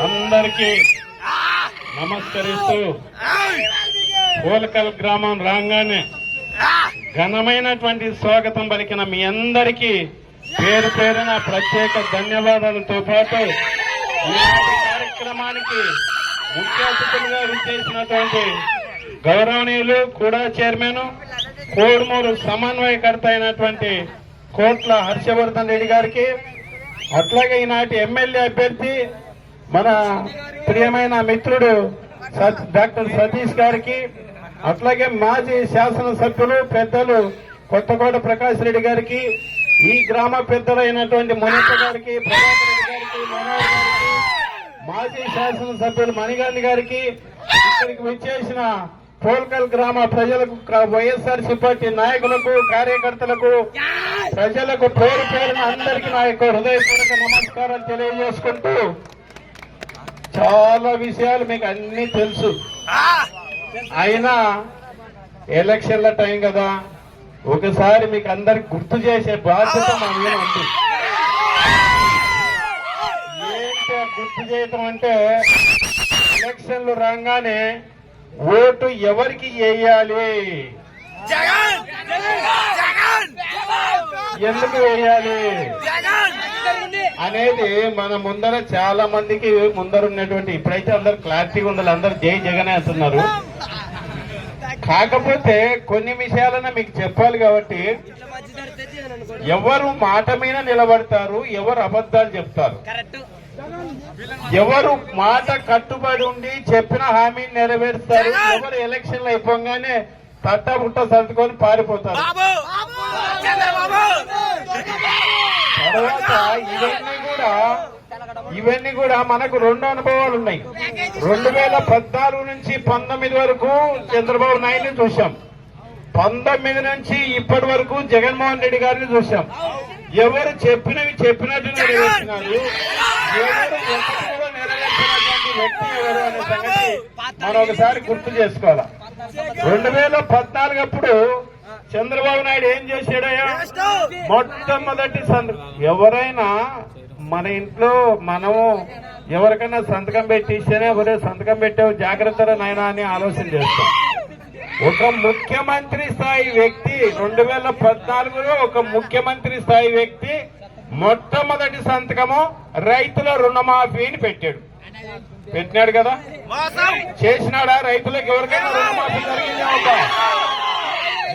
అందరికీ నమస్కరిస్తూ పోలకల్ గ్రామం రాగానే ఘనమైనటువంటి స్వాగతం పలికిన మీ అందరికీ పేరు పేరున ప్రత్యేక ధన్యవాదాలతో పాటు ఈ కార్యక్రమానికి ముఖ్య అతిథులుగా విచ్చేసినటువంటి గౌరవనీయులు కూడా చైర్మన్ కోడుమూరు సమన్వయకర్త అయినటువంటి కోట్ల హర్షవర్ధన్ రెడ్డి గారికి, అట్లాగే ఈనాటి ఎమ్మెల్యే అభ్యర్థి మన ప్రియమైన మిత్రుడు డాక్టర్ సతీష్ గారికి, అట్లాగే మాజీ శాసనసభ్యులు పెద్దలు కొత్తకోట ప్రకాష్ రెడ్డి గారికి, ఈ గ్రామ పెద్దలైనటువంటి మునప్ప గారికి, ప్రభాకర్ రెడ్డి గారికి, మనోహర్ గారికి, మాజీ శాసనసభ్యులు మణిగాంధీ గారికి, ఇక్కడికి విచ్చేసిన పోల్కల్ గ్రామ ప్రజలకు, వైఎస్ఆర్సీ పార్టీ నాయకులకు, కార్యకర్తలకు, ప్రజలకు పేరు పేరున అందరికీ నా యొక్క హృదయపూర్వక నమస్కారాలు తెలియజేసుకుంటూ, చాలా విషయాలు మీకు అన్ని తెలుసు. అయినా ఎలక్షన్ల టైం కదా, ఒకసారి మీకు అందరికి గుర్తు చేసే బాధ్యత మా మీద ఉంది. ఏంటి గుర్తు చేయటం అంటే, ఎలక్షన్లు రాగానే ఓటు ఎవరికి వేయాలి, ఎందుకు వేయాలి అనేది మన ముందర చాలా మందికి ముందరున్నటువంటి, ఇప్పుడైతే అందరు క్లారిటీగా ఉండాలి, అందరు జై జగన్ అంటున్నారు. కాకపోతే కొన్ని విషయాలన్నా మీకు చెప్పాలి కాబట్టి, ఎవరు మాట మీద నిలబడతారు, ఎవరు అబద్ధాలు చెప్తారు, ఎవరు మాట కట్టుబడి ఉండి చెప్పిన హామీని నెరవేరుస్తారు, ఎవరు ఎలక్షన్లు అయిపోగానే తట్టబుట్ట సర్దుకొని పారిపోతారు. తర్వాత ఇవన్నీ కూడా మనకు రెండు అనుభవాలు ఉన్నాయి. 2014 నుంచి 19 వరకు చంద్రబాబు నాయుడిని చూశాం, 19 నుంచి ఇప్పటి వరకు జగన్మోహన్ రెడ్డి గారిని చూశాం. ఎవరు చెప్పినవి చెప్పినట్టు నెరవేర్చినారు, ఎవరు ఎప్పుడు నెరవేర్చినటువంటి వ్యక్తి ఎవరు అనే సంగతి మనం ఒకసారి గుర్తు చేసుకోవాలి. 2014 అప్పుడు చంద్రబాబు నాయుడు ఏం చేశాడయ్యా, మొట్టమొదటి ఎవరైనా మన ఇంట్లో మనము ఎవరికైనా సంతకం పెట్టిస్తేనే ఎవరే సంతకం పెట్టావు జాగ్రత్తగా నాయనా అని ఆలోచన చేస్తాం. ఒక ముఖ్యమంత్రి స్థాయి వ్యక్తి 2014లో ఒక ముఖ్యమంత్రి స్థాయి వ్యక్తి మొట్టమొదటి సంతకము రైతుల రుణమాఫీని పెట్టినాడు కదా, చేసినాడా? రైతులకు ఎవరికైనా రుణమాఫీ జరిగింది అవుతా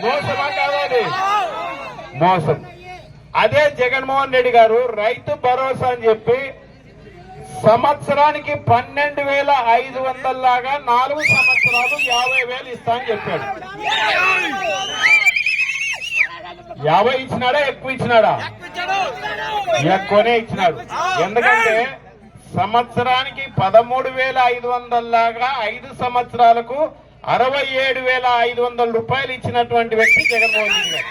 మోసమా కావాలి? మోసం. అదే జగన్మోహన్ రెడ్డి గారు రైతు భరోసా అని చెప్పి సంవత్సరానికి 12,500 లాగా 4 సంవత్సరాలు 50,000 ఇస్తా అని చెప్పాడు. 50 ఇచ్చినాడా, ఎక్కువ ఇచ్చినాడా? ఎక్కువనే ఇచ్చినాడు. ఎందుకంటే సంవత్సరానికి 13,500 లాగా 5 సంవత్సరాలకు 67,500 రూపాయలు ఇచ్చినటువంటి వ్యక్తి జగన్మోహన్ రెడ్డి గారు.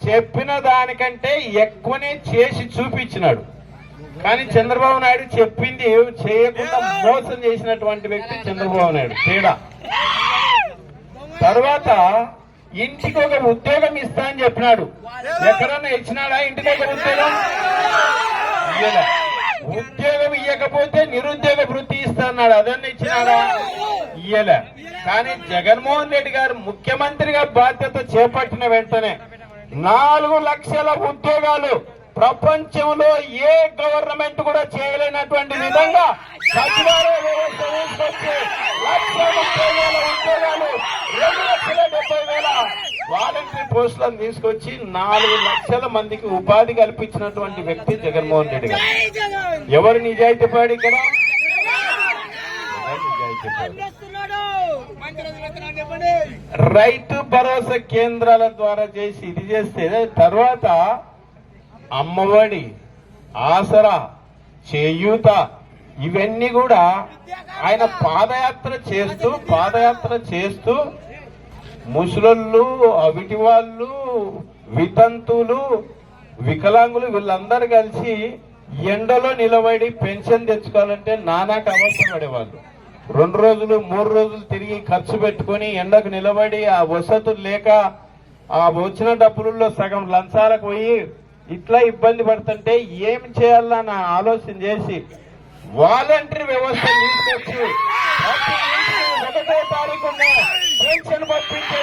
చెప్పిన దానికంటే ఎక్కువనే చేసి చూపించినాడు. కానీ చంద్రబాబు నాయుడు చెప్పింది చేయకుండా మోసం చేసినటువంటి వ్యక్తి చంద్రబాబు నాయుడు. తేడా. తర్వాత ఇంటికి ఒక ఉద్యోగం ఇస్తా అని చెప్పినాడు. ఎక్కడన్నా ఇచ్చినాడా ఇంటికి ఒక ఉద్యోగం? ఇయ్యలే. ఉద్యోగం ఇవ్వకపోతే నిరుద్యోగ వృత్తి ఇస్తా అన్నాడు, అదన్నా ఇచ్చినాడా? ఇయ్యలే. కానీ జగన్మోహన్ రెడ్డి గారు ముఖ్యమంత్రిగా బాధ్యత చేపట్టిన వెంటనే 4 లక్షల ఉద్యోగాలు ప్రపంచంలో ఏ గవర్నమెంట్ కూడా చేయలేనటువంటి విధంగా సచివాలయ వ్యవస్థ తీసుకొచ్చి 1,30,000 ఉద్యోగాలు, 2,70,000 వాలంటరీ పోస్టులను తీసుకొచ్చి 4 లక్షల మందికి ఉపాధి కల్పించినటువంటి వ్యక్తి జగన్మోహన్ రెడ్డి గారు. ఎవరు నిజాయితీ పడి ఇక్కడ? రైతు భరోసా కేంద్రాల ద్వారా చేసి ఇది చేస్తే, తర్వాత అమ్మఒడి, ఆసరా, చేయూత, ఇవన్నీ కూడా ఆయన పాదయాత్ర చేస్తూ ముసలోళ్ళు, అవిటి వాళ్ళు, వితంతులు, వికలాంగులు వీళ్ళందరూ కలిసి ఎండలో నిలబడి పెన్షన్ తెచ్చుకోవాలంటే నానాక అవస్థ పడేవాళ్ళు. 2 రోజులు 3 రోజులు తిరిగి ఖర్చు పెట్టుకుని ఎండకు నిలబడి ఆ వసతులు లేక ఆ వచ్చిన డబ్బులలో సగం లంచాలకు పోయి ఇట్లా ఇబ్బంది పడుతుంటే ఏం చేయాలన్న ఆలోచన చేసి వాలంటరీ వ్యవస్థ తీసుకొచ్చి ప్రతి ఇంటికి 1వ తారీఖున పెన్షన్ పంపించే